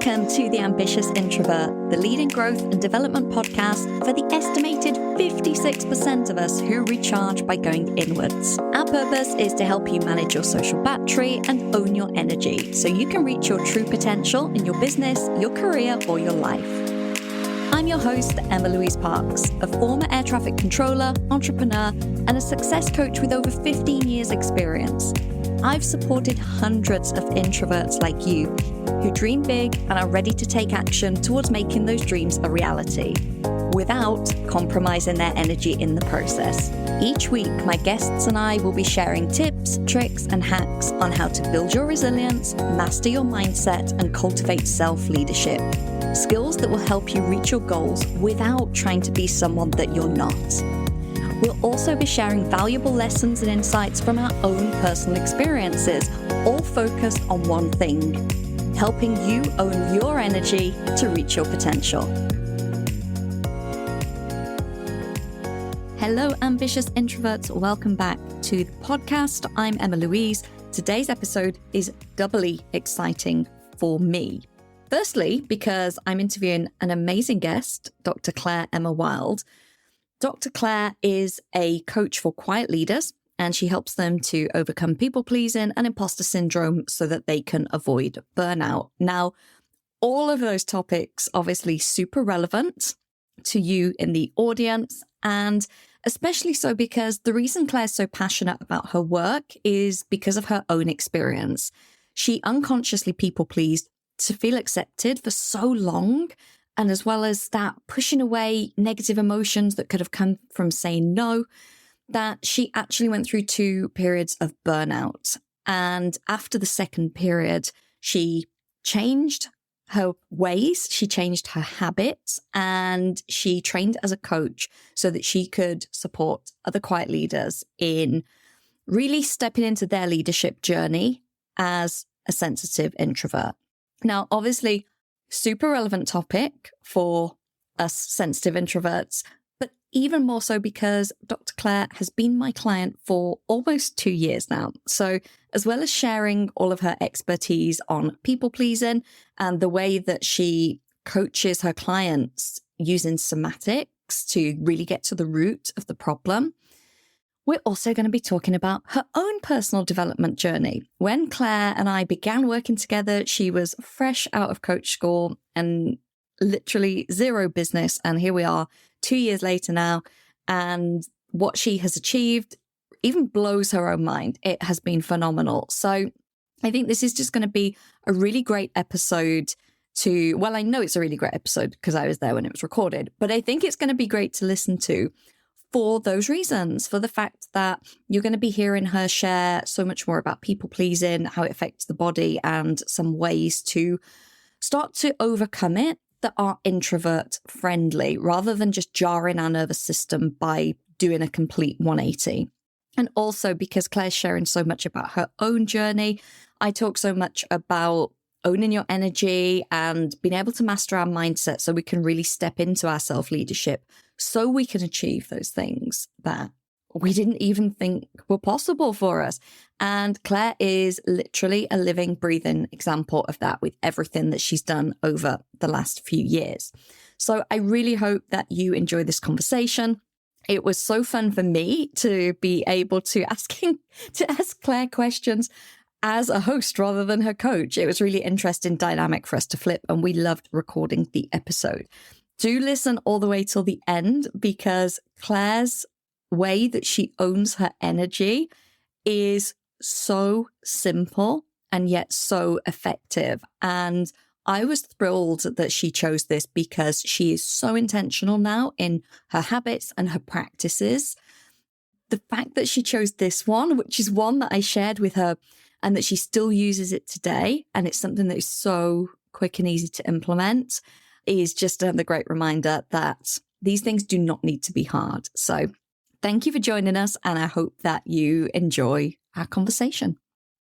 Welcome to the Ambitious Introvert, the leading growth and development podcast for the estimated 56% of us who recharge by going inwards. Our purpose is to help you manage your social battery and own your energy so you can reach your true potential in your business, your career, or your life. I'm your host, Emma-Louise Parks, a former air traffic controller, entrepreneur, and a success coach with over 15 years experience. I've supported hundreds of introverts like you who dream big and are ready to take action towards making those dreams a reality without compromising their energy in the process. Each week, my guests and I will be sharing tips, tricks, and hacks on how to build your resilience, master your mindset, and cultivate self-leadership. Skills that will help you reach your goals without trying to be someone that you're not. We'll also be sharing valuable lessons and insights from our own personal experiences, all focused on one thing: helping you own your energy to reach your potential. Hello, ambitious introverts. Welcome back to the podcast. I'm Emma-Louise. Today's episode is doubly exciting for me. Firstly, because I'm interviewing an amazing guest, Dr. Clare Emma Wild. Dr. Clare is a coach for quiet leaders, and she helps them to overcome people-pleasing and imposter syndrome so that they can avoid burnout. Now, all of those topics obviously super relevant to you in the audience, and especially so because the reason Claire's so passionate about her work is because of her own experience. She unconsciously people-pleased to feel accepted for so long, and as well as that, pushing away negative emotions that could have come from saying no, that she actually went through 2 periods of burnout. And after the second period, she changed her ways, she changed her habits, and she trained as a coach so that she could support other quiet leaders in really stepping into their leadership journey as a sensitive introvert. Now, obviously, super relevant topic for us sensitive introverts, but even more so because Dr. Clare has been my client for almost 2 years now. So as well as sharing all of her expertise on people pleasing and the way that she coaches her clients using somatics to really get to the root of the problem, we're also going to be talking about her own personal development journey. When Clare and I began working together, she was fresh out of coach school and literally zero business. And here we are 2 years later now. And what she has achieved even blows her own mind. It has been phenomenal. So I think this is just going to be a really great episode I know it's a really great episode because I was there when it was recorded, but I think it's going to be great to listen to for those reasons, for the fact that you're going to be hearing her share so much more about people pleasing, how it affects the body, and some ways to start to overcome it that are introvert friendly, rather than just jarring our nervous system by doing a complete 180. And also because Claire's sharing so much about her own journey, I talk so much about owning your energy and being able to master our mindset so we can really step into our self-leadership so we can achieve those things that we didn't even think were possible for us. And Clare is literally a living, breathing example of that with everything that she's done over the last few years. So I really hope that you enjoy this conversation. It was so fun for me to be able to ask Clare questions as a host rather than her coach. It was really interesting dynamic for us to flip, and we loved recording the episode. Do listen all the way till the end because Claire's way that she owns her energy is so simple and yet so effective. And I was thrilled that she chose this because she is so intentional now in her habits and her practices. The fact that she chose this one, which is one that I shared with her, and that she still uses it today, and it's something that is so quick and easy to implement, is just another great reminder that these things do not need to be hard. So thank you for joining us, and I hope that you enjoy our conversation.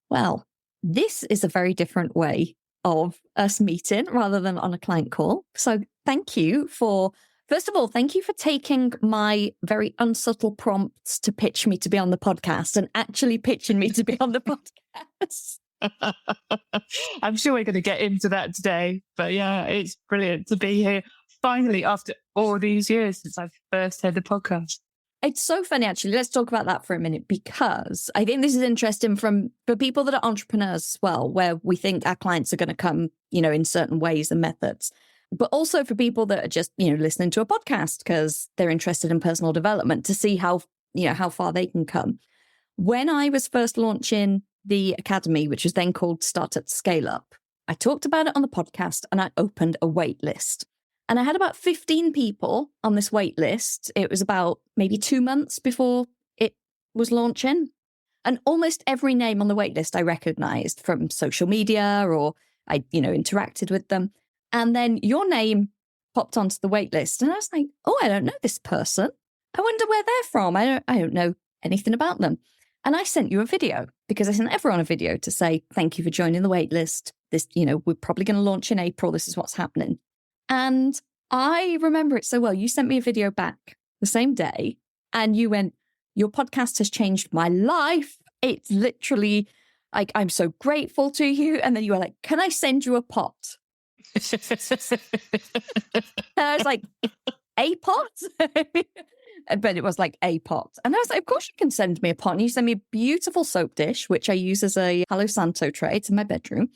Well, this is a very different way of us meeting rather than on a client call. So thank you for First of all, thank you for taking my very unsubtle prompts to pitch me to be on the podcast and actually pitching me to be on the podcast. I'm sure we're going to get into that today. But yeah, it's brilliant to be here finally after all these years since I first heard the podcast. It's so funny, actually. Let's talk about that for a minute, because I think this is interesting for people that are entrepreneurs as well, where we think our clients are going to come, in certain ways and methods. But also for people that are just, listening to a podcast because they're interested in personal development, to see how far they can come. When I was first launching the academy, which was then called Startup Scale Up, I talked about it on the podcast and I opened a wait list. And I had about 15 people on this wait list. It was about maybe 2 months before it was launching. And almost every name on the wait list I recognized from social media, or I, interacted with them. And then your name popped onto the wait list. And I was like, oh, I don't know this person. I wonder where they're from. I don't know anything about them. And I sent you a video, because I sent everyone a video to say, thank you for joining the wait list. This, we're probably going to launch in April. This is what's happening. And I remember it so well. You sent me a video back the same day and you went, your podcast has changed my life. It's literally like, I'm so grateful to you. And then you were like, can I send you a pot? And I was like, a pot? But it was like a pot. And I was like, of course you can send me a pot. And you sent me a beautiful soap dish, which I use as a Palo Santo tray. It's in my bedroom.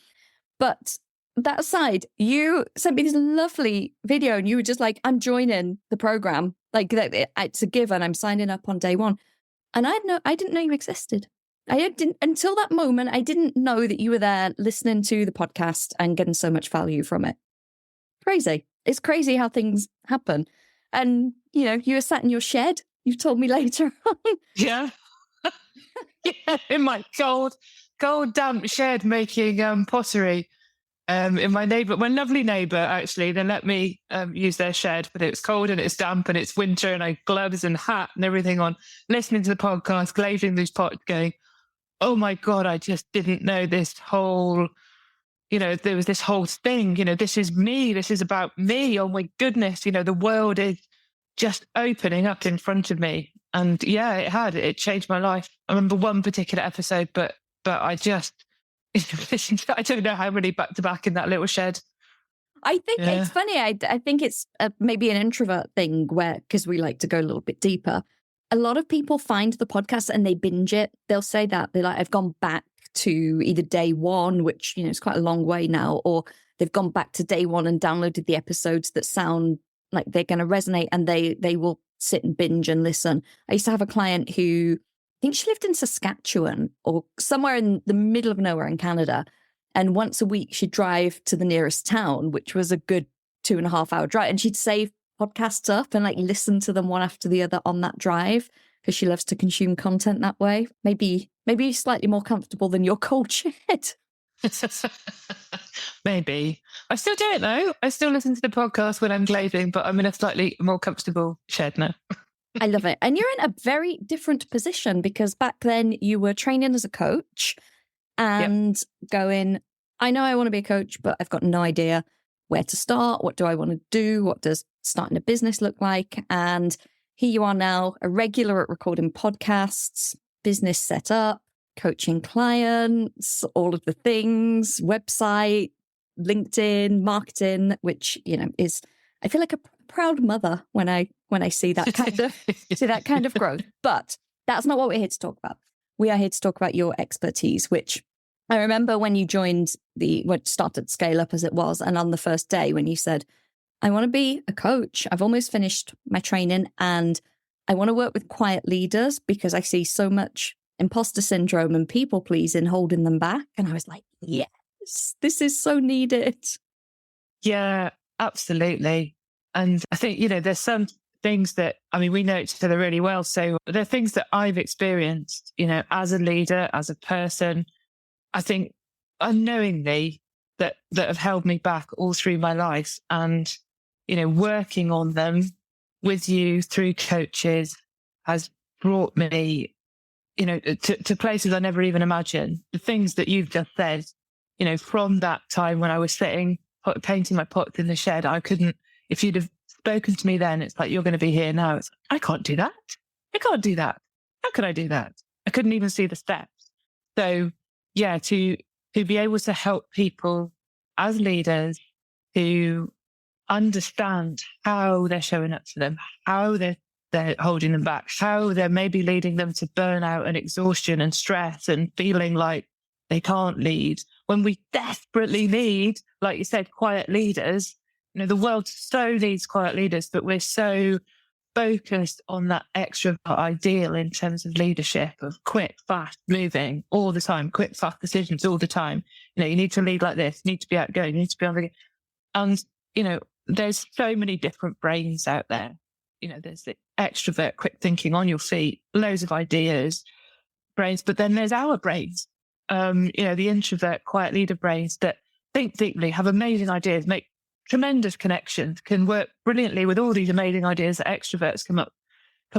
But that aside, you sent me this lovely video and you were just like, I'm joining the program. Like, it's a given. I'm signing up on day one. And I didn't know you existed. Until that moment, I didn't know that you were there listening to the podcast and getting so much value from it. Crazy. It's crazy how things happen. And, you were sat in your shed. You've told me later on. Yeah. Yeah, in my cold damp shed making pottery. In my lovely neighbour, actually, they let me use their shed, but it's cold and it's damp and it's winter and I had gloves and hat and everything on, listening to the podcast, glazing these pots, going, oh my God, I just didn't know this whole, there was this whole thing, this is me, this is about me. Oh my goodness, the world is just opening up in front of me. And yeah, it changed my life. I remember one particular episode, but I just, I don't know how many back to back in that little shed. I think it's funny. I think it's maybe an introvert thing because we like to go a little bit deeper. A lot of people find the podcast and they binge it. They'll say that they're like, I've gone back to either day one, which, is quite a long way now, or they've gone back to day one and downloaded the episodes that sound like they're going to resonate, and they will sit and binge and listen. I used to have a client who, I think she lived in Saskatchewan or somewhere in the middle of nowhere in Canada. And once a week she'd drive to the nearest town, which was a good 2.5 hour drive. And she'd save podcasts up and listen to them one after the other on that drive, because she loves to consume content that way. Maybe slightly more comfortable than your cold shed. Maybe. I still do it though. I still listen to the podcast when I'm glazing, but I'm in a slightly more comfortable shed now. I love it. And you're in a very different position, because back then you were training as a coach and going, I know I want to be a coach, but I've got no idea where to start. What do I want to do? What does starting a business look like? And here you are now, a regular at recording podcasts, business set up, coaching clients, all of the things, website, LinkedIn, marketing, which, is, I feel like a proud mother when I see that kind of growth. But that's not what we're here to talk about. We are here to talk about your expertise, which I remember when you joined started Scale Up as it was, and on the first day when you said, I want to be a coach. I've almost finished my training and I want to work with quiet leaders because I see so much imposter syndrome and people pleasing holding them back. And I was like, yes, this is so needed. Yeah, absolutely. And I think, there's some things that, we know each other really well. So there are things that I've experienced, as a leader, as a person, I think unknowingly that have held me back all through my life. And, working on them with you through coaches has brought me, to places I never even imagined. The things that you've just said, from that time when I was sitting, painting my pots in the shed, I couldn't, if you'd have spoken to me then, it's like, you're going to be here now. It's like, I can't do that. I can't do that. How could I do that? I couldn't even see the steps. So yeah, to to be able to help people as leaders who understand how they're showing up for them, how they're holding them back, how they're maybe leading them to burnout and exhaustion and stress and feeling like they can't lead when we desperately need, like you said, quiet leaders. The world so needs quiet leaders, but we're so focused on that extrovert ideal in terms of leadership, of quick, fast moving all the time, quick, fast decisions all the time. You need to lead like this, you need to be outgoing, you need to be on the... And, there's so many different brains out there. There's the extrovert, quick thinking, on your feet, loads of ideas, brains, but then there's our brains, the introvert, quiet leader brains that think deeply, have amazing ideas, make tremendous connections, can work brilliantly with all these amazing ideas that extroverts come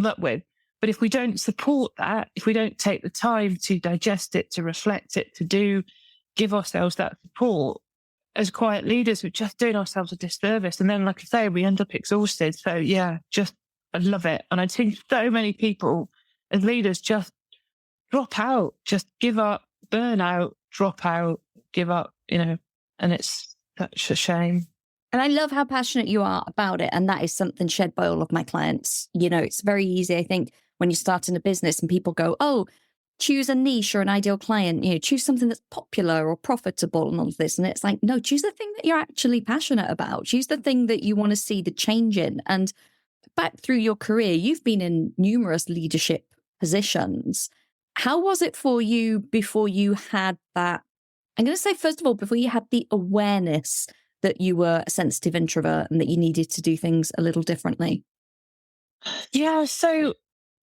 up with. But if we don't support that, if we don't take the time to digest it, to reflect it, to give ourselves that support, as quiet leaders, we're just doing ourselves a disservice. And then, like I say, we end up exhausted. So yeah, I love it. And I think so many people as leaders just drop out, just give up, burn out, drop out, give up, and it's such a shame. And I love how passionate you are about it. And that is something shared by all of my clients. It's very easy, I think, when you start in a business and people go, oh, choose a niche or an ideal client, choose something that's popular or profitable and all of this. And it's like, no, choose the thing that you're actually passionate about. Choose the thing that you want to see the change in. And back through your career, you've been in numerous leadership positions. How was it for you before you had that? I'm going to say, first of all, before you had the awareness that you were a sensitive introvert and that you needed to do things a little differently? Yeah, so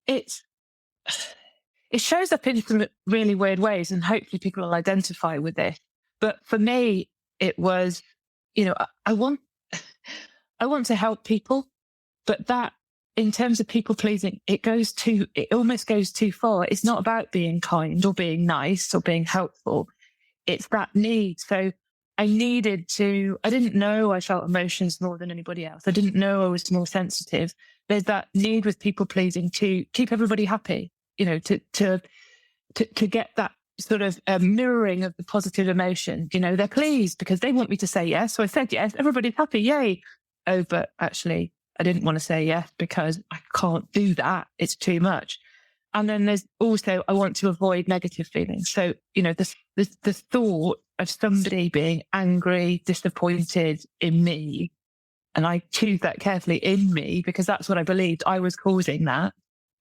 it shows up in some really weird ways, and hopefully people will identify with this. But for me, it was, I want to help people, but that, in terms of people pleasing, it almost goes too far. It's not about being kind or being nice or being helpful. It's that need. So I didn't know I felt emotions more than anybody else. I didn't know I was more sensitive. There's that need with people pleasing to keep everybody happy, to get that sort of mirroring of the positive emotion. They're pleased because they want me to say yes. So I said yes, everybody's happy, yay. Oh, but actually I didn't want to say yes because I can't do that. It's too much. And then there's also, I want to avoid negative feelings. So, the thought of somebody being angry, disappointed in me, and I choose that carefully, in me, because that's what I believed. I was causing that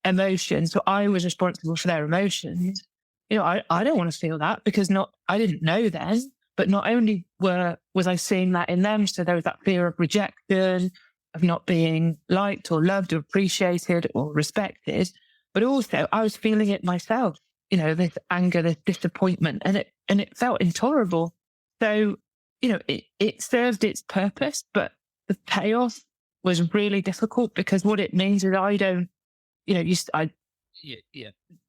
emotion. So I was responsible for their emotions. I don't want to feel that because I didn't know then, but not only was I seeing that in them, so there was that fear of rejection, of not being liked or loved or appreciated or respected, but also I was feeling it myself, this anger, this disappointment, and it felt intolerable. So, it served its purpose, but the payoff was really difficult because what it means is I don't, I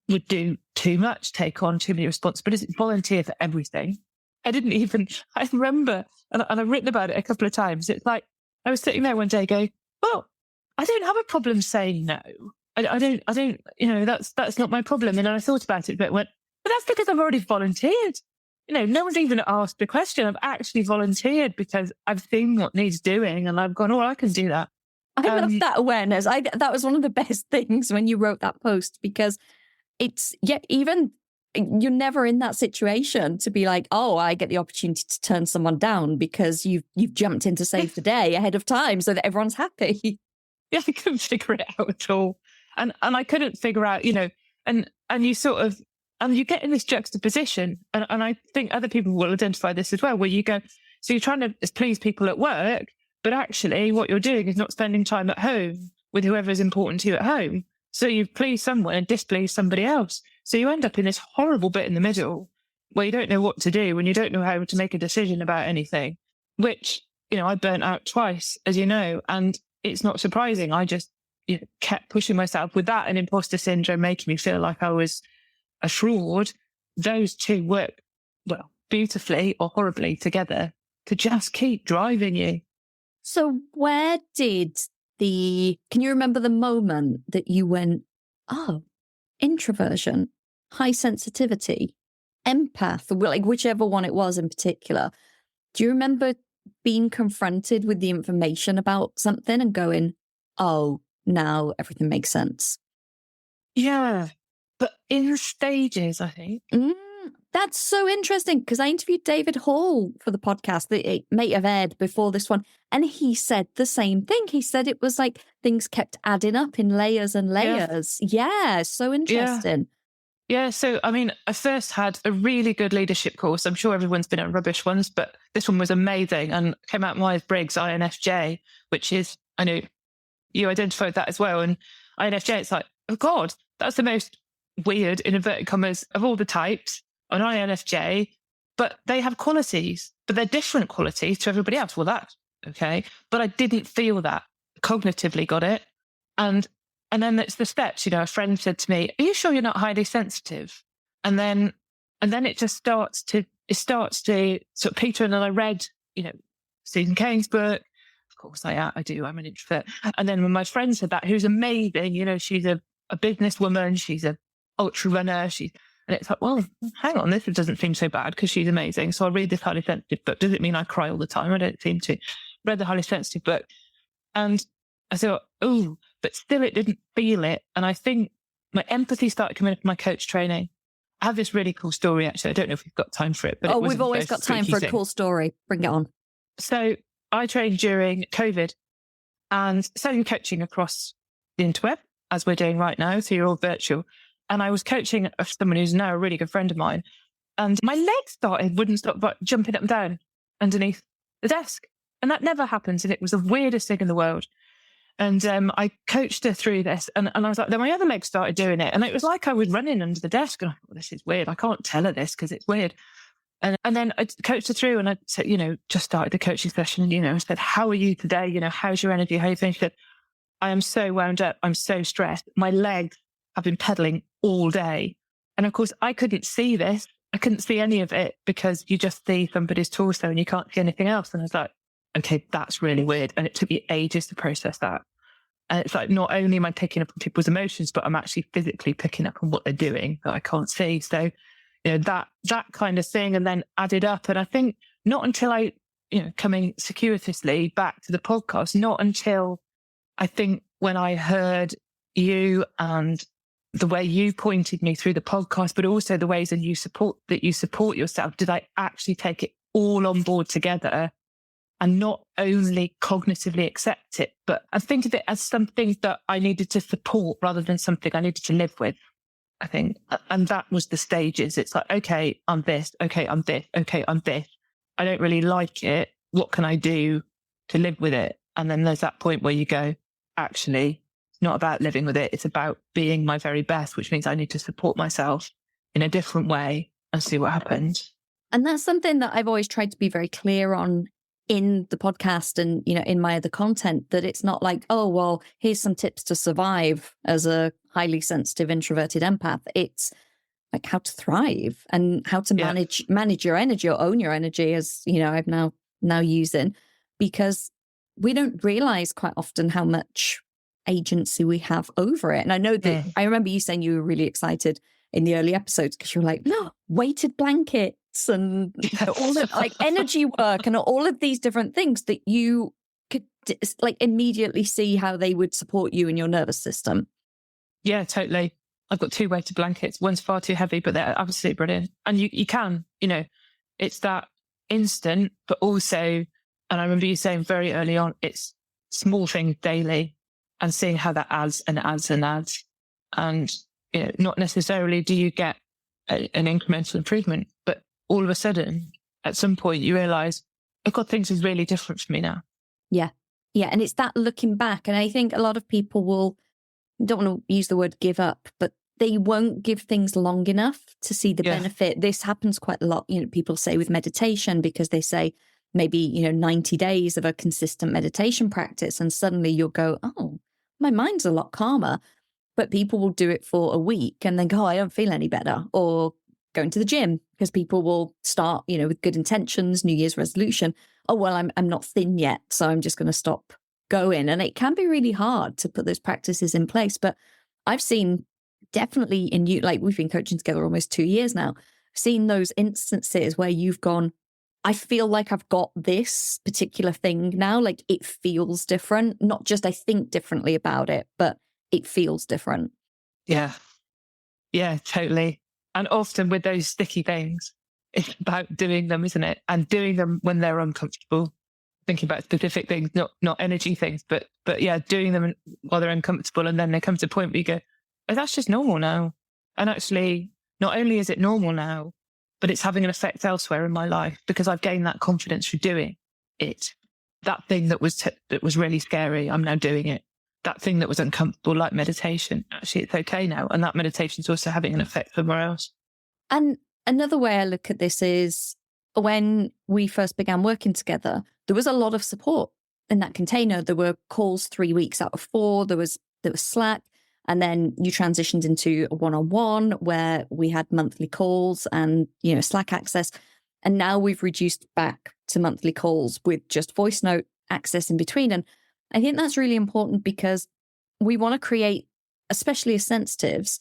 would do too much, take on too many responsibilities, volunteer for everything. I remember, and I've written about it a couple of times. It's like, I was sitting there one day going, well, I don't have a problem saying no. I don't, that's not my problem. And then I thought about it a bit, went, but that's because I've already volunteered. No one's even asked the question. I've actually volunteered because I've seen what needs doing and I've gone, oh, I can do that. I love that awareness. That was one of the best things when you wrote that post, because it's, even you're never in that situation to be like, oh, I get the opportunity to turn someone down because you've jumped in to save the day ahead of time so that everyone's happy. Yeah, I couldn't figure it out at all. And I couldn't figure out, and you sort of, and you get in this juxtaposition, and I think other people will identify this as well, where you go, so you're trying to please people at work, but actually what you're doing is not spending time at home with whoever's important to you at home. So you please someone and displease somebody else. So you end up in this horrible bit in the middle where you don't know what to do when you don't know how to make a decision about anything, which, I burnt out twice, as you know, and it's not surprising. I just kept pushing myself with that and imposter syndrome making me feel like I was a fraud. Those two work, well, beautifully or horribly together to just keep driving you. So where did can you remember the moment that you went, oh, introversion, high sensitivity? empath, like whichever one it was in particular, do you remember being confronted with the information about something and going, oh, now everything makes sense? Yeah, but in stages, I think. That's so interesting, because I interviewed David Hall for the podcast that it may have aired before this one, and he said the same thing. He said it was like things kept adding up in layers and layers. Yeah, so interesting. Yeah, so I mean, I first had a really good leadership course. I'm sure everyone's been at rubbish ones, but this one was amazing and came out Myers-Briggs INFJ, which is, I know you identified that as well. And INFJ, it's like, oh God, that's the most weird, in inverted commas, of all the types on INFJ, but they have qualities, but they're different qualities to everybody else. Well, that's okay. But I didn't feel that, cognitively got it. And then it's the steps. A friend said to me, are you sure you're not highly sensitive? And then it just starts to sort of peter. And then I read, Stephen King's book. Of course I do. I'm an introvert. And then when my friend said that, who's amazing, she's a businesswoman, she's a ultra runner, and it's like, well, hang on, this doesn't seem so bad because she's amazing. So I read this highly sensitive book. Does it mean I cry all the time? I don't seem to. Read the highly sensitive book. And I thought, oh, but still it didn't feel it. And I think my empathy started coming up in my coach training. I have this really cool story, actually. I don't know if we've got time for it. But we've always got time for a cool story. Bring it on. So I trained during COVID and selling coaching across the interweb, as we're doing right now. So you're all virtual. And I was coaching someone who's now a really good friend of mine. And my legs wouldn't stop jumping up and down underneath the desk. And that never happens. And it was the weirdest thing in the world. And I coached her through this. And I was like, then my other leg started doing it. And it was like I was running under the desk. And I thought, this is weird. I can't tell her this because it's weird. And then I coached her through and I said, just started the coaching session. And, I said, how are you today? How's your energy? How are you feeling? She said, I am so wound up. I'm so stressed. My legs have been pedaling all day. And of course, I couldn't see this. I couldn't see any of it because you just see somebody's torso and you can't see anything else. And I was like, okay, that's really weird. And it took me ages to process that. And it's like, not only am I picking up on people's emotions, but I'm actually physically picking up on what they're doing that I can't see. So, that kind of thing, and then added up. And I think not until I, coming circuitously back to the podcast, not until I think when I heard you and the way you pointed me through the podcast, but also the ways that you support yourself, did I actually take it all on board together and not only cognitively accept it, but I think of it as something that I needed to support rather than something I needed to live with, I think. And that was the stages. It's like, okay, I'm this. Okay, I'm this. Okay, I'm this. I don't really like it. What can I do to live with it? And then there's that point where you go, actually, it's not about living with it. It's about being my very best, which means I need to support myself in a different way and see what happens. And that's something that I've always tried to be very clear on in the podcast and, in my other content, that it's not like, oh, well, here's some tips to survive as a highly sensitive, introverted empath. It's like how to thrive and how to manage your energy or own your energy, as, I'm now using, because we don't realize quite often how much agency we have over it. And I know that I remember you saying you were really excited in the early episodes because you were like, no, weighted blankets and all the like energy work and all of these different things that you could like immediately see how they would support you and your nervous system. Yeah, totally. I've got 2 weighted blankets. One's far too heavy, but they're absolutely brilliant. And you can, it's that instant, but also, and I remember you saying very early on, it's small things daily and seeing how that adds and adds and adds. And, not necessarily do you get an incremental improvement, but all of a sudden, at some point, you realize, oh God, things are really different for me now. Yeah. Yeah. And it's that looking back. And I think a lot of people don't want to use the word give up, but they won't give things long enough to see the benefit. This happens quite a lot. People say with meditation, because they say maybe, 90 days of a consistent meditation practice. And suddenly you'll go, oh, my mind's a lot calmer. But people will do it for a week and then go, oh, I don't feel any better. Or going to the gym, because people will start, with good intentions, New Year's resolution. Oh, well, I'm not thin yet, so I'm just going to stop going. And it can be really hard to put those practices in place. But I've seen definitely in you, like we've been coaching together almost 2 years now. seen those instances where you've gone, I feel like I've got this particular thing now. Like it feels different, not just I think differently about it, but it feels different. Yeah. Yeah, totally. And often with those sticky things, it's about doing them, isn't it? And doing them when they're uncomfortable. Thinking about specific things, not energy things, but yeah, doing them while they're uncomfortable. And then they come to a point where you go, oh, that's just normal now. And actually, not only is it normal now, but it's having an effect elsewhere in my life because I've gained that confidence through doing it. That thing that was really scary, I'm now doing it. That thing that was uncomfortable, like meditation, actually it's okay now. And that meditation is also having an effect somewhere else. And another way I look at this is when we first began working together, there was a lot of support in that container. There were calls 3 weeks out of 4. There was Slack. And then you transitioned into a one-on-one where we had monthly calls and, Slack access. And now we've reduced back to monthly calls with just voice note access in between. And I think that's really important because we want to create, especially as sensitives,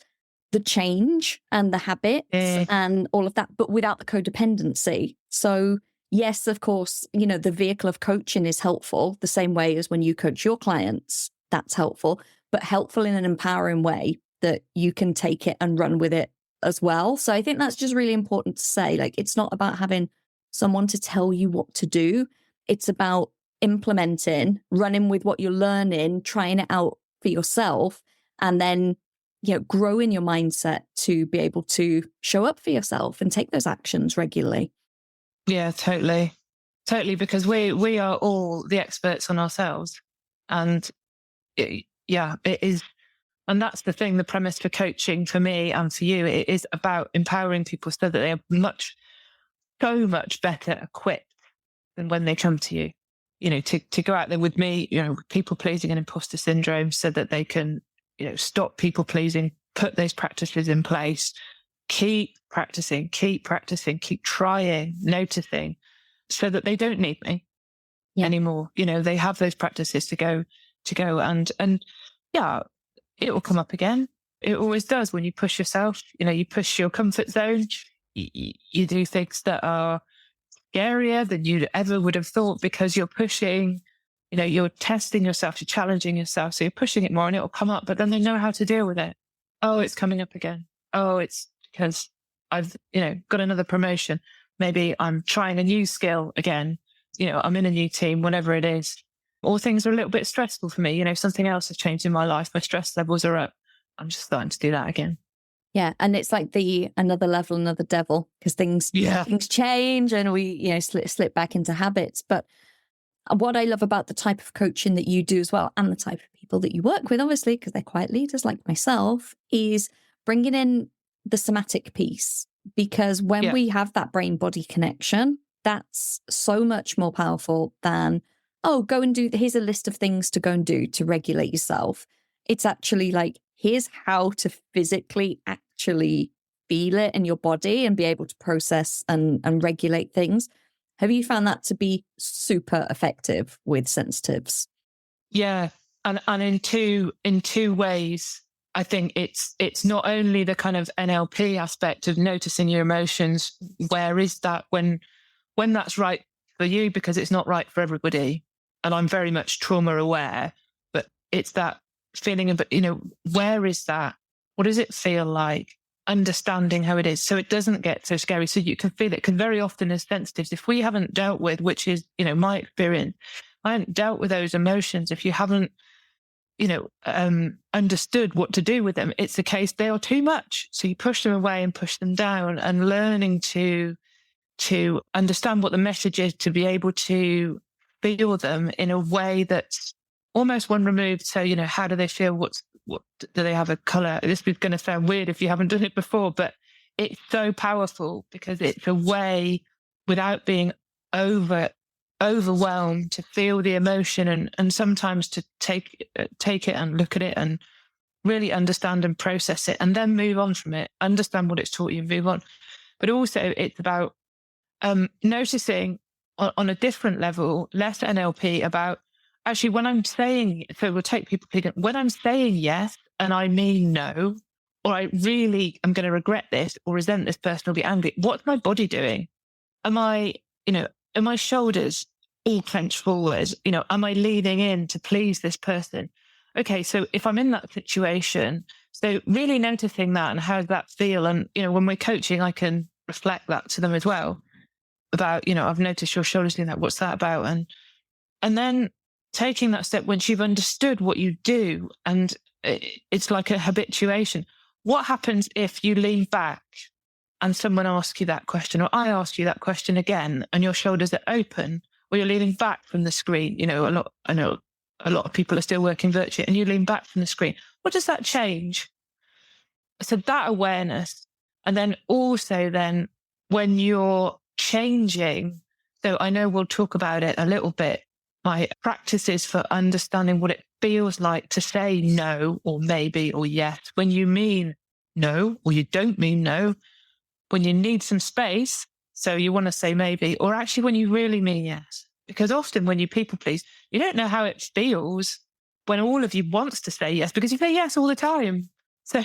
the change and the habits and all of that, but without the codependency. So yes, of course, the vehicle of coaching is helpful the same way as when you coach your clients, that's helpful, but helpful in an empowering way that you can take it and run with it as well. So I think that's just really important to say, like, it's not about having someone to tell you what to do. It's about implementing, running with what you're learning, trying it out for yourself, and then, growing your mindset to be able to show up for yourself and take those actions regularly. Yeah, totally. Totally, because we are all the experts on ourselves. And it is. And that's the thing, the premise for coaching for me and for you, it is about empowering people so that they are so much better equipped than when they come to you. To go out there with me, people pleasing and imposter syndrome so that they can, stop people pleasing, put those practices in place, keep practicing, keep trying, noticing so that they don't need me anymore. They have those practices to go and yeah, it will come up again. It always does when you push yourself, you push your comfort zone, you do things that are scarier than you ever would have thought because you're pushing, you're testing yourself, you're challenging yourself. So you're pushing it more and it will come up, but then they know how to deal with it. Oh, it's coming up again. Oh, it's because I've, got another promotion. Maybe I'm trying a new skill again. I'm in a new team, whatever it is. Or things are a little bit stressful for me. Something else has changed in my life. My stress levels are up. I'm just starting to do that again. Yeah. And it's like another level, another devil, because things change and we, slip back into habits. But what I love about the type of coaching that you do as well, and the type of people that you work with, obviously, because they're quiet leaders like myself, is bringing in the somatic piece. Because when we have that brain-body connection, that's so much more powerful than, go and do, here's a list of things to go and do to regulate yourself. It's actually like, here's how to physically actually feel it in your body and be able to process and regulate things. Have you found that to be super effective with sensitives? Yeah. And in two ways, I think it's not only the kind of NLP aspect of noticing your emotions. Where is that when that's right for you? Because it's not right for everybody. And I'm very much trauma aware, but it's that feeling of, where is that? What does it feel like? Understanding how it is so it doesn't get so scary, so you can feel it. Because very often as sensitives, if we haven't dealt with, which is, my experience, I haven't dealt with those emotions, if you haven't, understood what to do with them, it's a case they are too much. So you push them away and push them down, and learning to understand what the message is, to be able to feel them in a way that's almost one removed. So, how do they feel? What do they have a color? This is going to sound weird if you haven't done it before, but it's so powerful because it's a way, without being overwhelmed, to feel the emotion and sometimes to take it and look at it and really understand and process it and then move on from it, understand what it's taught you, move on. But also it's about noticing on a different level, less NLP, about actually when I'm saying, so we'll take people, when I'm saying yes and I mean no, or I really am going to regret this or resent this person or be angry. What's my body doing? Am I, are my shoulders all clenched forward? Am I leaning in to please this person? Okay, so if I'm in that situation, so really noticing that and how does that feel? And, when we're coaching, I can reflect that to them as well about, I've noticed your shoulders doing that. What's that about? And then taking that step once you've understood what you do, and it's like a habituation. What happens if you lean back and someone asks you that question, or I ask you that question again, and your shoulders are open, or you're leaning back from the screen? I know a lot of people are still working virtually, and you lean back from the screen. What does that change? So that awareness, and then also then when you're changing, so I know we'll talk about it a little bit, my practices for understanding what it feels like to say no or maybe or yes, when you mean no or you don't mean no, when you need some space, so you want to say maybe, or actually when you really mean yes. Because often when you people please, you don't know how it feels when all of you wants to say yes, because you say yes all the time. So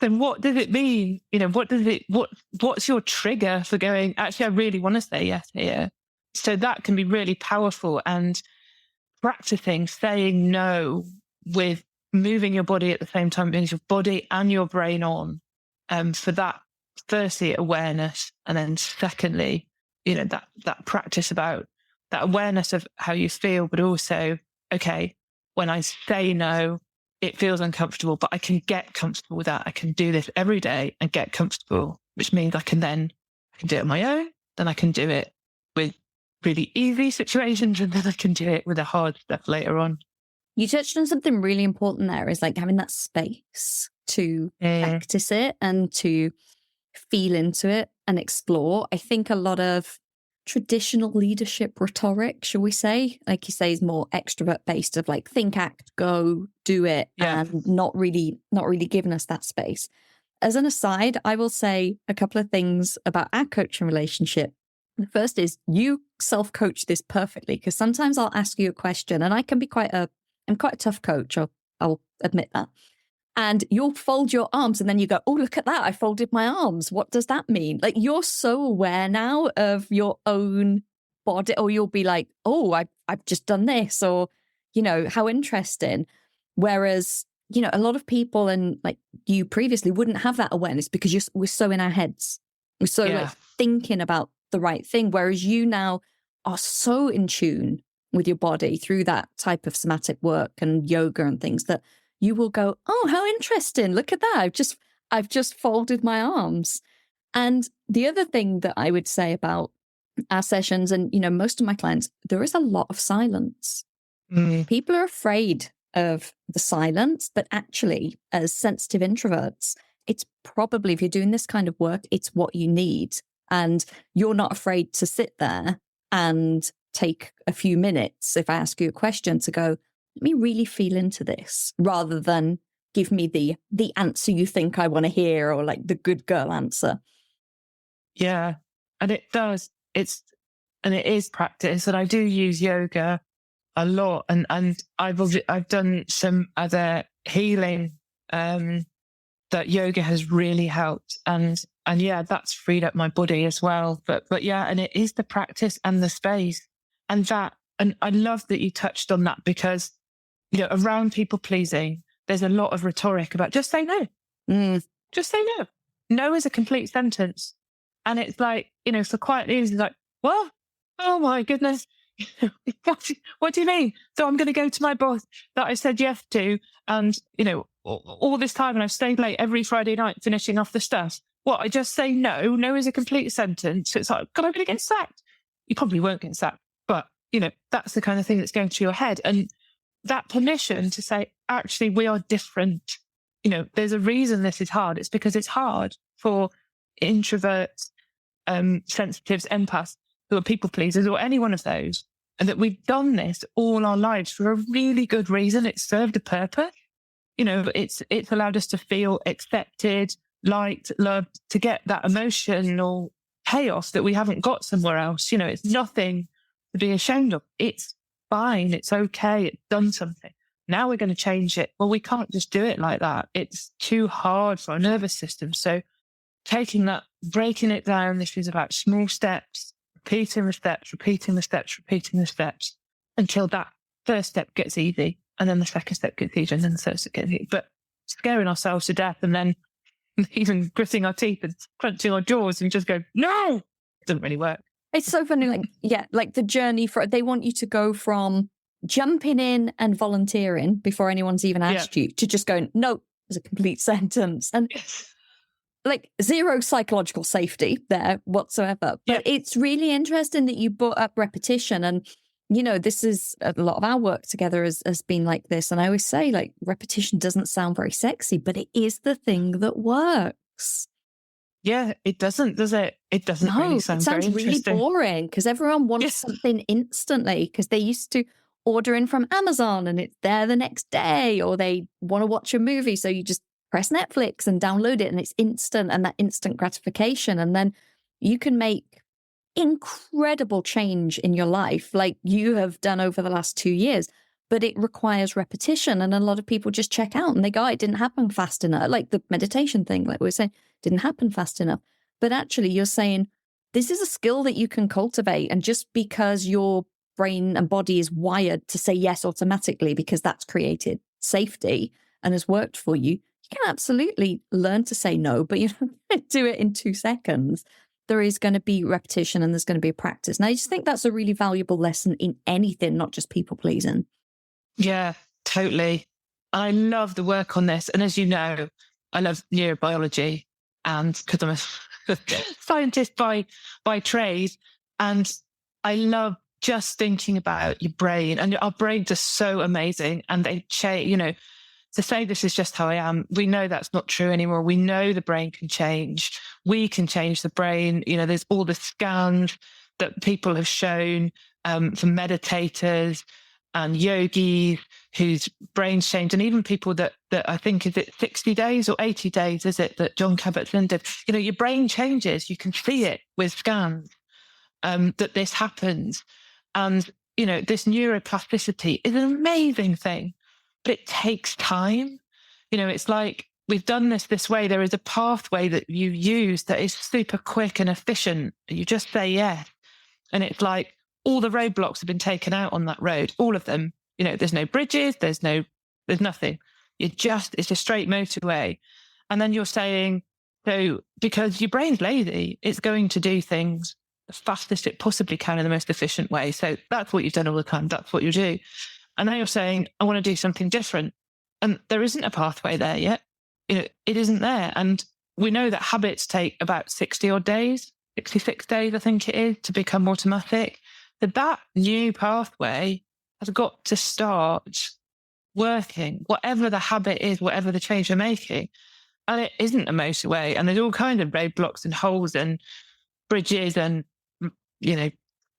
then what does it mean? What's your trigger for going, actually, I really want to say yes here? So that can be really powerful, and practicing saying no with moving your body at the same time, brings your body and your brain on, for that, firstly, awareness. And then secondly, that practice about that awareness of how you feel, but also, okay, when I say no, it feels uncomfortable, but I can get comfortable with that. I can do this every day and get comfortable, which means I can do it on my own. Then I can do it with really easy situations, and then I can do it with the hard stuff later on. You touched on something really important there, is like having that space to practice it and to feel into it and explore. I think a lot of traditional leadership rhetoric, shall we say, like you say, is more extrovert based, of like think, act, go, do it, and not really giving us that space. As an aside, I will say a couple of things about our coaching relationship. The first is you self-coach this perfectly, because sometimes I'll ask you a question and I can be I'm quite a tough coach. I'll admit that. And you'll fold your arms and then you go, oh, look at that. I folded my arms. What does that mean? Like, you're so aware now of your own body, or you'll be like, oh, I've just done this, or, how interesting. Whereas, a lot of people, and like you previously, wouldn't have that awareness because we're so in our heads. We're so like thinking about the right thing. Whereas you now are so in tune with your body through that type of somatic work and yoga and things, that you will go, oh, how interesting. Look at that. I've just folded my arms. And the other thing that I would say about our sessions, and, most of my clients, there is a lot of silence. People are afraid of the silence, but actually, as sensitive introverts, it's probably, if you're doing this kind of work, it's what you need. And you're not afraid to sit there and take a few minutes, if I ask you a question, to go, let me really feel into this, rather than give me the answer you think I want to hear, or like the good girl answer. Yeah. And it does. It is practice. And I do use yoga a lot. And I've done some other healing, that yoga has really helped. And yeah, that's freed up my body as well. But yeah, and it is the practice and the space and I love that you touched on that, because, around people pleasing, there's a lot of rhetoric about just say no. Just say no. No is a complete sentence. And it's like, for quiet leaders, it's like, what? Oh my goodness. What do you mean? So I'm going to go to my boss that I said yes to, and, all this time, and I've stayed late every Friday night finishing off the stuff. What, I just say no? No is a complete sentence. So it's like, God, I'm going to get sacked. You probably won't get sacked, but, that's the kind of thing that's going through your head. And that permission to say, actually, we are different. There's a reason this is hard. It's because it's hard for introverts, sensitives, empaths, who are people pleasers, or any one of those. And that we've done this all our lives for a really good reason. It's served a purpose. It's allowed us to feel accepted, liked, loved, to get that emotional payoff that we haven't got somewhere else. It's nothing to be ashamed of. It's fine. It's okay. It's done something. now we're going to change it. Well, we can't just do it like that. It's too hard for our nervous system. So taking that, breaking it down, this is about small steps, repeating the steps until that first step gets easy. And then the second step gets easier, and then the third step gets easier. But scaring ourselves to death and then even gritting our teeth and crunching our jaws and just go, no, it doesn't really work. It's so funny. Like the journey they want you to go from jumping in and volunteering before anyone's even asked you to just going, no, as a complete sentence. And like zero psychological safety there whatsoever. But it's really interesting that you brought up repetition. And, you know, this is a lot of our work together has been like this. And I always say, like, repetition doesn't sound very sexy, but it is the thing that works. Yeah, it doesn't, does it? It doesn't really sound very interesting. It sounds really boring because everyone wants something instantly because they used to order in from Amazon and it's there the next day, or they want to watch a movie. So you just press Netflix and download it and it's instant, and that instant gratification. And then you can make incredible change in your life like you have done over the last 2 years, but it requires repetition. And a lot of people just check out and they go, it didn't happen fast enough. Like the meditation thing, like we were saying, didn't happen fast enough. But actually you're saying this is a skill that you can cultivate. And just because your brain and body is wired to say yes automatically because that's created safety and has worked for you, you can absolutely learn to say no, but you don't do it in 2 seconds. There is going to be repetition and there's going to be a practice. And I just think that's a really valuable lesson in anything, not just people pleasing. Yeah, totally. I love the work on this. And as you know, I love neurobiology, and because I'm a scientist by trade, and I love just thinking about your brain, and our brains are so amazing, and they change, you know, to say this is just how I am, we know that's not true anymore. We know the brain can change. We can change the brain. You know, there's all the scans that people have shown from meditators and yogis whose brains change, and even people that I think, is it 60 days or 80 days, is it, that John Kabat-Zinn did? You know, your brain changes. You can see it with scans that this happens. And, you know, this neuroplasticity is an amazing thing, but it takes time. You know, it's like we've done this way. There is a pathway that you use that is super quick and efficient. You just say yes. And it's like all the roadblocks have been taken out on that road, all of them. You know, there's no bridges, there's nothing. It's a straight motorway. And then you're saying, so because your brain's lazy, it's going to do things the fastest it possibly can in the most efficient way. So that's what you've done all the time. That's what you do. And now you're saying, I want to do something different. And there isn't a pathway there yet. You know, it isn't there. And we know that habits take about 60 odd days, 66 days, I think it is, to become automatic. So that new pathway has got to start working, whatever the habit is, whatever the change you're making. And it isn't a motorway. And there's all kinds of roadblocks and holes and bridges and, you know,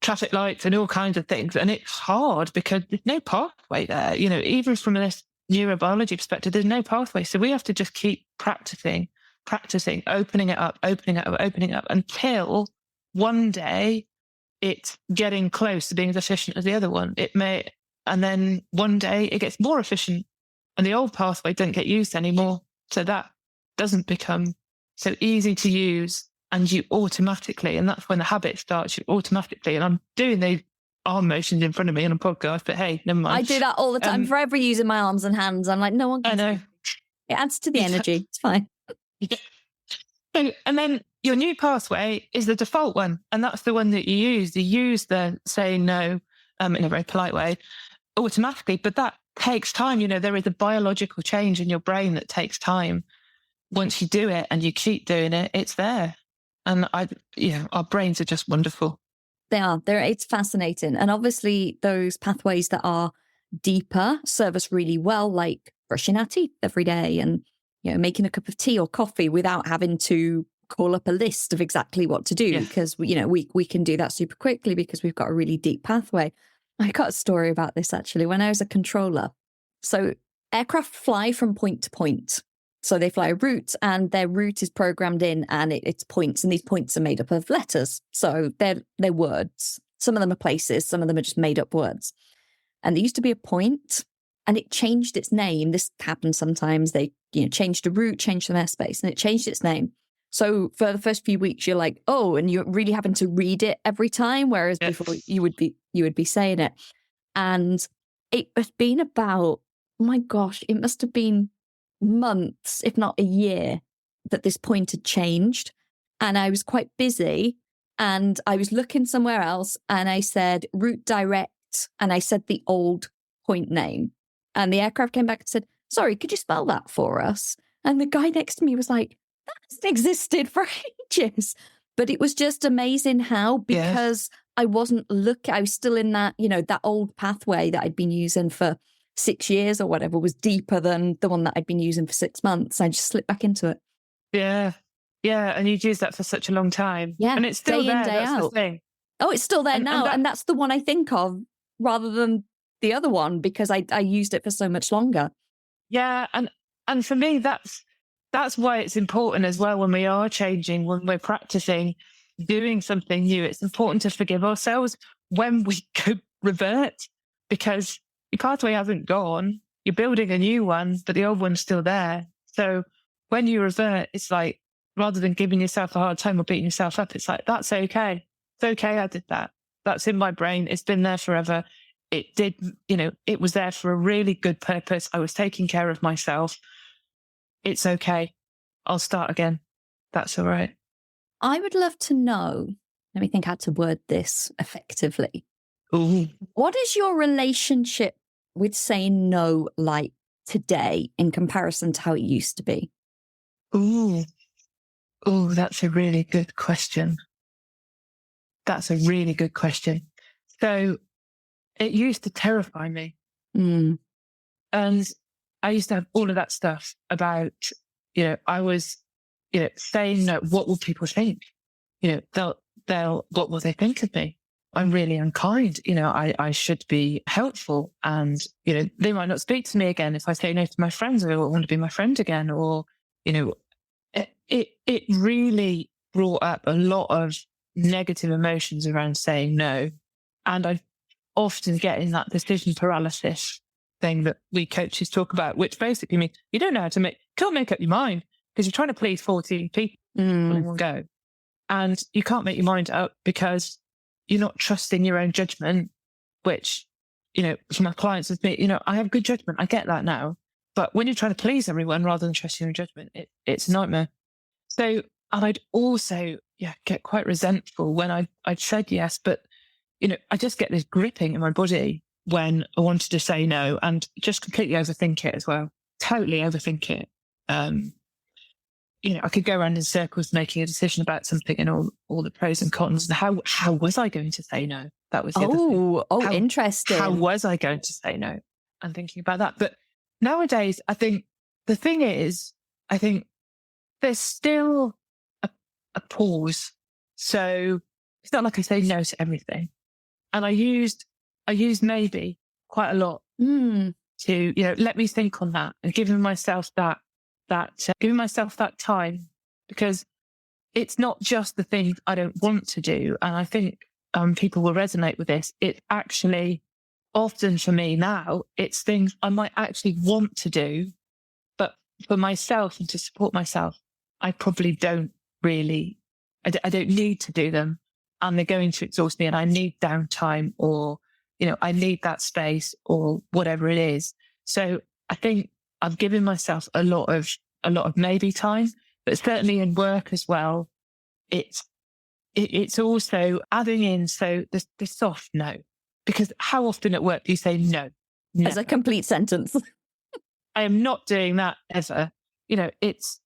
traffic lights and all kinds of things. And it's hard because there's no pathway there. You know, even from this neurobiology perspective, there's no pathway. So we have to just keep practicing, opening it up until one day it's getting close to being as efficient as the other one. And then one day it gets more efficient and the old pathway doesn't get used anymore. So that doesn't become so easy to use. And you automatically, and that's when the habit starts, you automatically, and I'm doing these arm motions in front of me on a podcast, but hey, never mind. I do that all the time. Forever using my arms and hands. I'm like, no one can. I know. It adds to the energy. It's fine. Yeah. And then your new pathway is the default one. And that's the one that you use. You use the say no in a very polite way automatically, but that takes time. You know, there is a biological change in your brain that takes time. Once you do it and you keep doing it, it's there. And our brains are just wonderful. They are. It's fascinating. And obviously those pathways that are deeper serve us really well, like brushing our teeth every day and, you know, making a cup of tea or coffee without having to call up a list of exactly what to do, because, you know, we can do that super quickly because we've got a really deep pathway. I got a story about this actually when I was a controller. So aircraft fly from point to point. So they fly a route and their route is programmed in and it's points, and these points are made up of letters. So they're words. Some of them are places, some of them are just made up words. And there used to be a point and it changed its name. This happens sometimes. They, changed the route, changed the airspace, and it changed its name. So for the first few weeks, you're like, oh, and you're really having to read it every time, whereas before you would be saying it. And it has been about, oh my gosh, it must have been months, if not a year, that this point had changed. And I was quite busy and I was looking somewhere else and I said route direct and I said the old point name. And the aircraft came back and said, sorry, could you spell that for us? And the guy next to me was like, that's existed for ages. But it was just amazing how, because I wasn't looking, I was still in that, that old pathway that I'd been using for 6 years or whatever was deeper than the one that I'd been using for 6 months. I just slipped back into it. Yeah. Yeah. And you'd used that for such a long time. Yeah. And it's still day there. in, day That's out. the thing. Oh, it's still there now. And that's the one I think of rather than the other one because I used it for so much longer. Yeah. And for me, that's why it's important as well when we are changing, when we're practicing doing something new. It's important to forgive ourselves when we could revert because your pathway hasn't gone. You're building a new one, but the old one's still there. So when you revert, it's like, rather than giving yourself a hard time or beating yourself up, it's like, that's okay. It's okay. I did that. That's in my brain. It's been there forever. It did, it was there for a really good purpose. I was taking care of myself. It's okay. I'll start again. That's all right. I would love to know, let me think how to word this effectively. Ooh. What is your relationship with saying no like today in comparison to how it used to be? Ooh, that's a really good question. So it used to terrify me. Mm. And I used to have all of that stuff about, I was, saying no, what will people think? They'll, what will they think of me? I'm really unkind. I should be helpful. And, they might not speak to me again if I say no to my friends or they won't want to be my friend again. Or, it really brought up a lot of negative emotions around saying no. And I often get in that decision paralysis thing that we coaches talk about, which basically means you don't know how to can't make up your mind because you're trying to please 14 people in one go. And you can't make your mind up because you're not trusting your own judgment, which, for my clients with me, I have good judgment. I get that now. But when you're trying to please everyone rather than trust your own judgment, it's a nightmare. So, and I'd also, get quite resentful when I'd said yes, but, I just get this gripping in my body when I wanted to say no and just completely overthink it as well. Totally overthink it. I could go around in circles making a decision about something and all the pros and cons. And how was I going to say no? That was the other thing. Interesting. How was I going to say no? And thinking about that. But nowadays, I think the thing is, there's still a pause. So it's not like I say no to everything. And I used maybe quite a lot to, let me think on that and giving myself that time, because it's not just the things I don't want to do. And I think people will resonate with this. It's actually often for me now, it's things I might actually want to do, but for myself and to support myself, I probably don't really, I don't need to do them. And they're going to exhaust me and I need downtime or, I need that space or whatever it is. So I think I've given myself a lot of maybe time, but certainly in work as well, it's also adding in, so the soft no, because how often at work do you say no? Never. As a complete sentence. I am not doing that ever. It's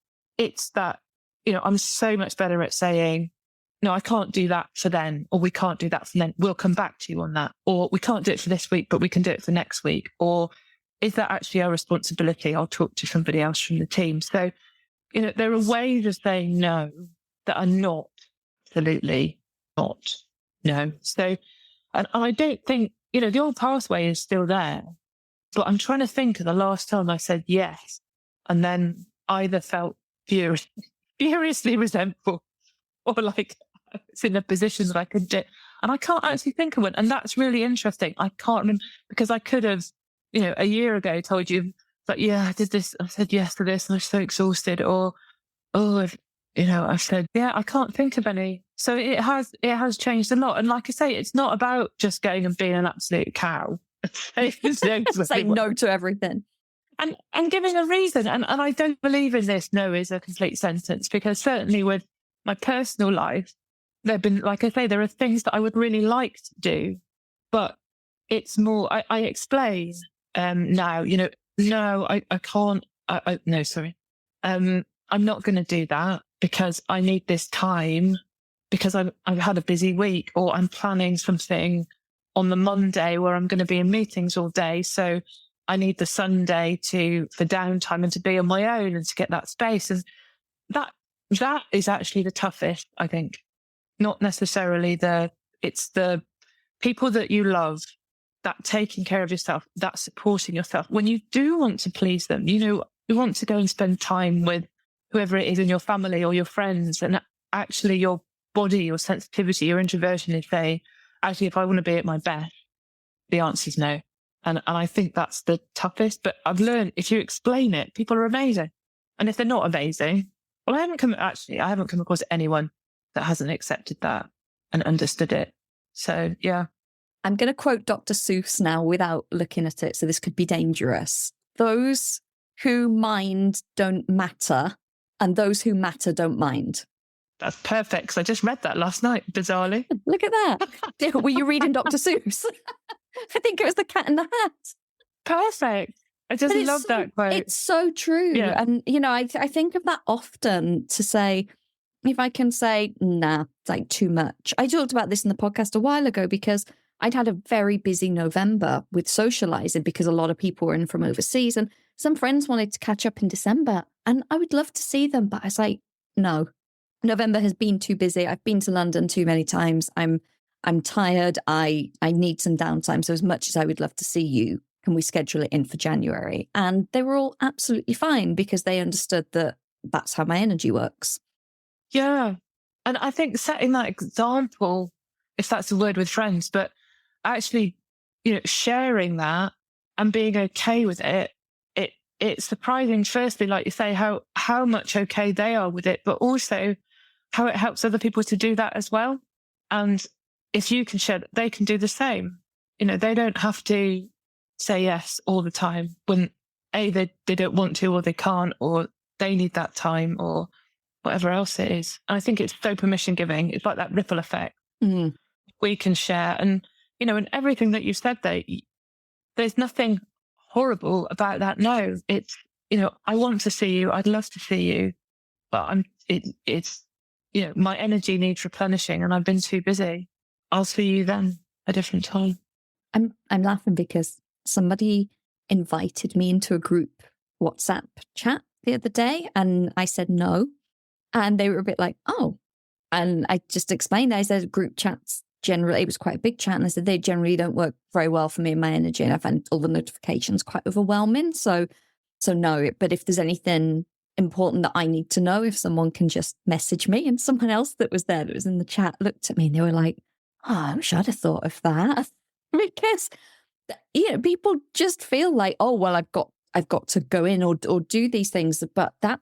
that, I'm so much better at saying, no, I can't do that for then, or we can't do that for then. We'll come back to you on that. Or we can't do it for this week, but we can do it for next week. Or is that actually our responsibility? I'll talk to somebody else from the team. So, there are ways of saying no that are not absolutely not no. So, and I don't think, the old pathway is still there, but I'm trying to think of the last time I said yes and then either felt furiously resentful or like it's in a position that I could do. And I can't actually think of one. And that's really interesting. I can't remember because I could have a year ago told you, like, yeah, I did this, I said yes to this and I'm so exhausted, or, oh, I said, yeah, I can't think of any. So it has changed a lot. And like I say, it's not about just going and being an absolute cow. Say no to everything. And giving a reason. And I don't believe in this no is a complete sentence, because certainly with my personal life, there've been, like I say, there are things that I would really like to do, but it's more, I explain now, no, I can't, no, sorry. I'm not going to do that because I need this time, because I've had a busy week, or I'm planning something on the Monday where I'm going to be in meetings all day. So I need the Sunday for downtime and to be on my own and to get that space. And that is actually the toughest, I think. Not necessarily it's the people that you love, that taking care of yourself, that supporting yourself. When you do want to please them, you want to go and spend time with whoever it is in your family or your friends, and actually your body, your sensitivity, your introversion is say, actually, if I want to be at my best, the answer is no. And I think that's the toughest. But I've learned if you explain it, people are amazing. And if they're not amazing, well, I haven't come across anyone that hasn't accepted that and understood it. So, yeah. I'm going to quote Dr. Seuss now without looking at it, so this could be dangerous. Those who mind don't matter, and those who matter don't mind. That's perfect, because I just read that last night, bizarrely. Look at that. Were you reading Dr. Seuss? I think it was The Cat in the Hat. Perfect. I just love that quote. It's so true. Yeah. And, I think of that often to say, if I can say, nah, it's like too much. I talked about this in the podcast a while ago because I'd had a very busy November with socializing because a lot of people were in from overseas, and some friends wanted to catch up in December, and I would love to see them. But I was like, no, November has been too busy. I've been to London too many times. I'm tired. I need some downtime. So as much as I would love to see you, can we schedule it in for January? And they were all absolutely fine because they understood that that's how my energy works. Yeah. And I think setting that example, if that's a word with friends, but actually, sharing that and being okay with it, it's surprising, firstly, like you say, how much okay they are with it, but also how it helps other people to do that as well. And if you can share, they can do the same. They don't have to say yes all the time when they don't want to, or they can't, or they need that time, or whatever else it is. And I think it's so permission giving. It's like that ripple effect. Mm. We can share. And, and everything that you said there, there's nothing horrible about that. No, it's, I want to see you. I'd love to see you, but it's, my energy needs replenishing and I've been too busy. I'll see you then a different time. I'm laughing because somebody invited me into a group WhatsApp chat the other day and I said no. And they were a bit like, oh. And I just explained, I said group chats generally, it was quite a big chat. And I said, they generally don't work very well for me and my energy. And I find all the notifications quite overwhelming. So no, but if there's anything important that I need to know, if someone can just message me. And someone else that was there that was in the chat looked at me and they were like, oh, I wish I'd have thought of that. Because, people just feel like, oh, well, I've got to go in or do these things. But that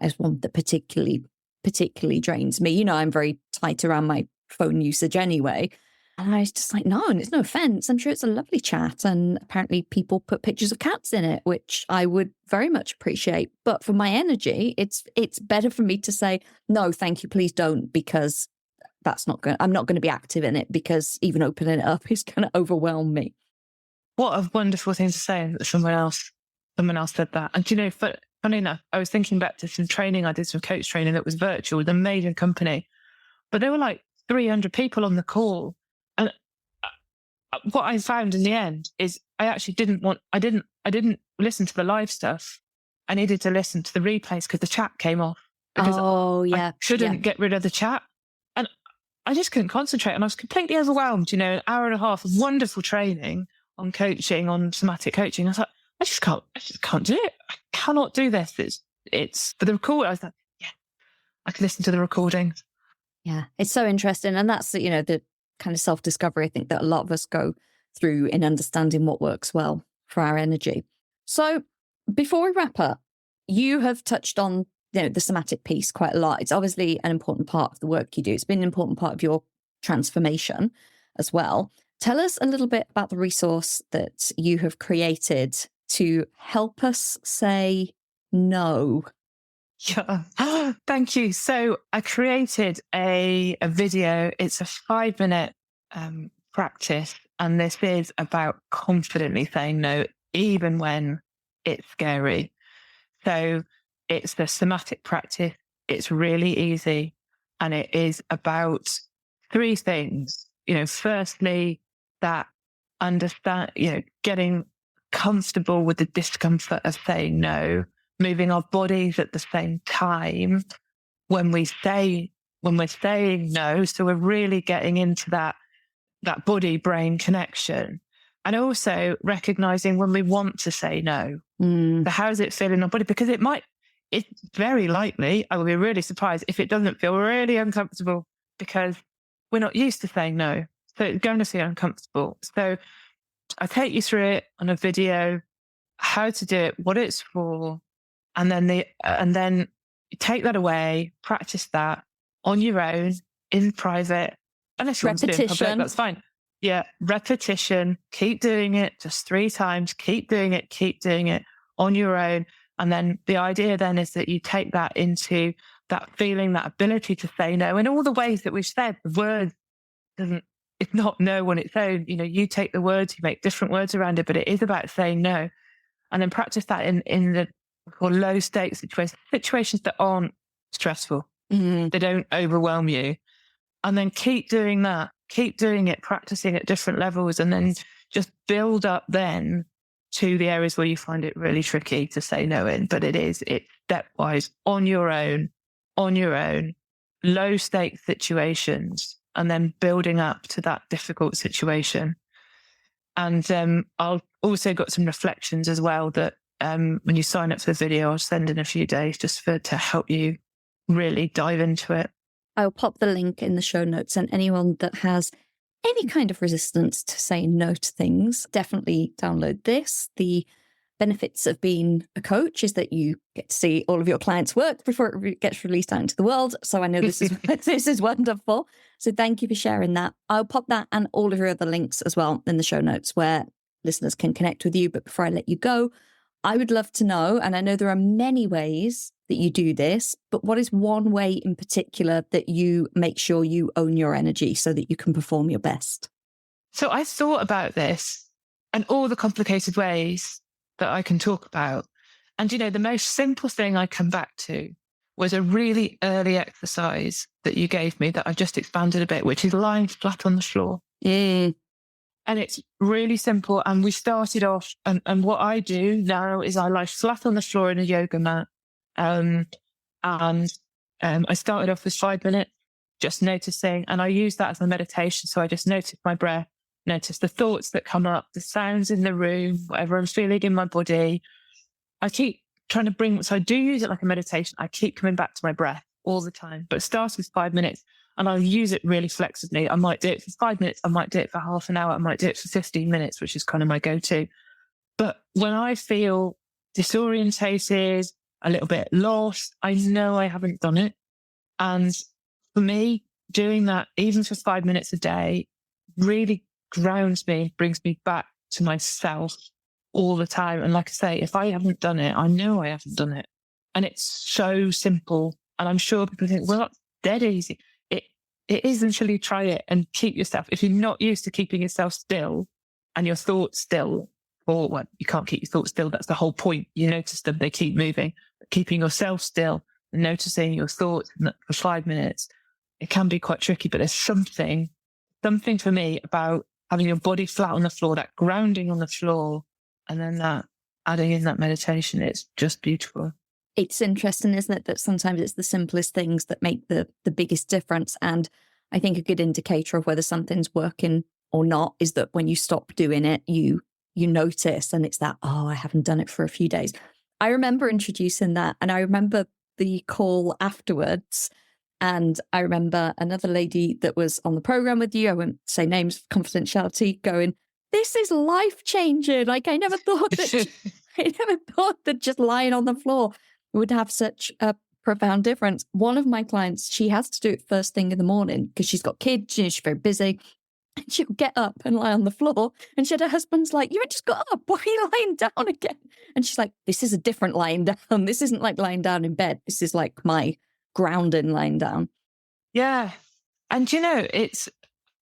is one that particularly drains me. I'm very tight around my phone usage anyway. And I was just like, no, and it's no offense. I'm sure it's a lovely chat. And apparently people put pictures of cats in it, which I would very much appreciate. But for my energy, it's better for me to say, no, thank you, please don't, because I'm not going to be active in it, because even opening it up is going to overwhelm me. What a wonderful thing to say that someone else said that. And funny enough, I was thinking back to some training I did, some coach training that was virtual with an amazing company, but there were like 300 people on the call. And what I found in the end is I actually didn't listen to the live stuff. I needed to listen to the replays because the chat came off. Because I couldn't get rid of the chat. And I just couldn't concentrate. And I was completely overwhelmed, an hour and a half of wonderful training on coaching, on somatic coaching. I was like, I just can't do it. I cannot do this. It's for the record. I was like, yeah, I can listen to the recordings. Yeah, it's so interesting. And that's, the kind of self-discovery I think that a lot of us go through in understanding what works well for our energy. So before we wrap up, you have touched on the somatic piece quite a lot. It's obviously an important part of the work you do. It's been an important part of your transformation as well. Tell us a little bit about the resource that you have created to help us say no. Yeah. Thank you. So I created a video. It's a 5-minute practice. And this is about confidently saying no, even when it's scary. So it's the somatic practice. It's really easy. And it is about 3 things. Firstly, that getting comfortable with the discomfort of saying no, moving our bodies at the same time when we're saying no. So we're really getting into that body-brain connection. And also recognizing when we want to say no. So how does it feel in our body? Because it's very likely, I will be really surprised if it doesn't feel really uncomfortable, because we're not used to saying no. So it's going to feel uncomfortable. So I take you through it on a video, how to do it, what it's for, and then you take that away, practice that on your own, in private. Unless you want to do it in public, that's fine. Yeah, repetition, keep doing it just 3 times, keep doing it on your own. And then the idea then is that you take that into that feeling, that ability to say no in all the ways that we've said. The word it's not no on its own. You take the words, you make different words around it, but it is about saying no. And then practice that in the low stakes situations that aren't stressful. They don't overwhelm you. And then keep doing that, keep doing it, practicing at different levels, and then just build up then to the areas where you find it really tricky to say no in. But it's stepwise, on your own, low stakes situations, and then building up to that difficult situation. And I'll also got some reflections as well that when you sign up for the video, I'll send in a few days just to help you really dive into it. I'll pop the link in the show notes, and anyone that has any kind of resistance to saying no to things, definitely download this. The benefits of being a coach is that you get to see all of your clients' work before it gets released out into the world. So I know this is wonderful. So thank you for sharing that. I'll pop that and all of your other links as well in the show notes where listeners can connect with you. But before I let you go, I would love to know, and I know there are many ways that you do this, but what is one way in particular that you make sure you own your energy so that you can perform your best? So I thought about this and all the complicated ways that I can talk about. And, the most simple thing I come back to was a really early exercise that you gave me that I've just expanded a bit, which is lying flat on the floor. And it's really simple. And we started off, and what I do now is I lie flat on the floor in a yoga mat. I started off with 5 minutes, just noticing, and I use that as a meditation. So I just notice my breath, notice the thoughts that come up, the sounds in the room, whatever I'm feeling in my body. I keep trying to so I do use it like a meditation. I keep coming back to my breath all the time, but it starts with 5 minutes. And I'll use it really flexibly. I might do it for 5 minutes. I might do it for half an hour. I might do it for 15 minutes, which is kind of my go-to. But when I feel disorientated, a little bit lost, I know I haven't done it. And for me, doing that, even for 5 minutes a day, really grounds me, brings me back to myself all the time. And like I say, if I haven't done it, I know I haven't done it. And it's so simple. And I'm sure people think, well, that's dead easy. It is until you try it and keep yourself. If you're not used to keeping yourself still and your thoughts still, you can't keep your thoughts still. That's the whole point. You notice them, they keep moving. But keeping yourself still and noticing your thoughts for 5 minutes, it can be quite tricky, but there's something for me about having your body flat on the floor, that grounding on the floor, and then that adding in that meditation. It's just beautiful. It's interesting, isn't it, that sometimes it's the simplest things that make the biggest difference. And I think a good indicator of whether something's working or not is that when you stop doing it, you notice, and it's that, I haven't done it for a few days. I remember introducing that, and I remember the call afterwards. And I remember another lady that was on the program with you, I won't say names, confidentiality, going, this is life changing. Like I never thought that just lying on the floor would have such a profound difference. One of my clients, she has to do it first thing in the morning because she's got kids, she's very busy. And she'll get up and lie on the floor. And her husband's like, you just got up. Why are you lying down again? And she's like, this is a different lying down. This isn't like lying down in bed. This is like my grounding lying down. Yeah. And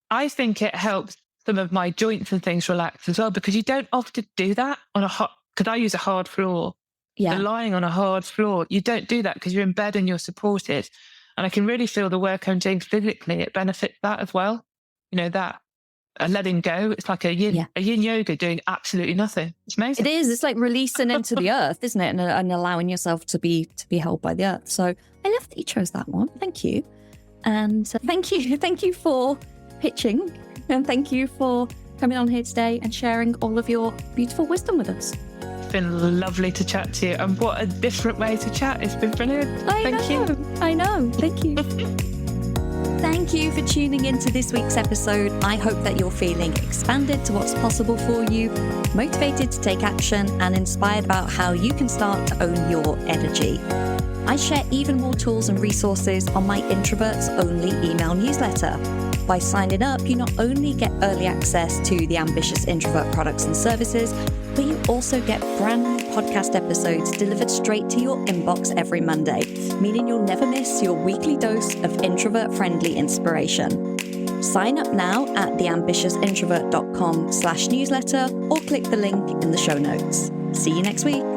I think it helps some of my joints and things relax as well, because you don't often do that on because I use a hard floor. Yeah. So lying on a hard floor, you don't do that because you're in bed and you're supported. And I can really feel the work I'm doing physically, it benefits that as well. That letting go. It's like a yin yoga doing absolutely nothing. It's amazing. It is. It's like releasing into the earth, isn't it? And allowing yourself to be held by the earth. So I love that you chose that one. Thank you. And thank you for pitching. And thank you for coming on here today and sharing all of your beautiful wisdom with us. It's been lovely to chat to you. And what a different way to chat. It's been brilliant. Thank you. I know. Thank you. Thank you for tuning into this week's episode. I hope that you're feeling expanded to what's possible for you, motivated to take action, and inspired about how you can start to own your energy. I share even more tools and resources on my Introverts Only email newsletter. By signing up, you not only get early access to the Ambitious Introvert products and services, but you also get brand new podcast episodes delivered straight to your inbox every Monday, meaning you'll never miss your weekly dose of introvert-friendly inspiration. Sign up now at theambitiousintrovert.com/newsletter or click the link in the show notes. See you next week.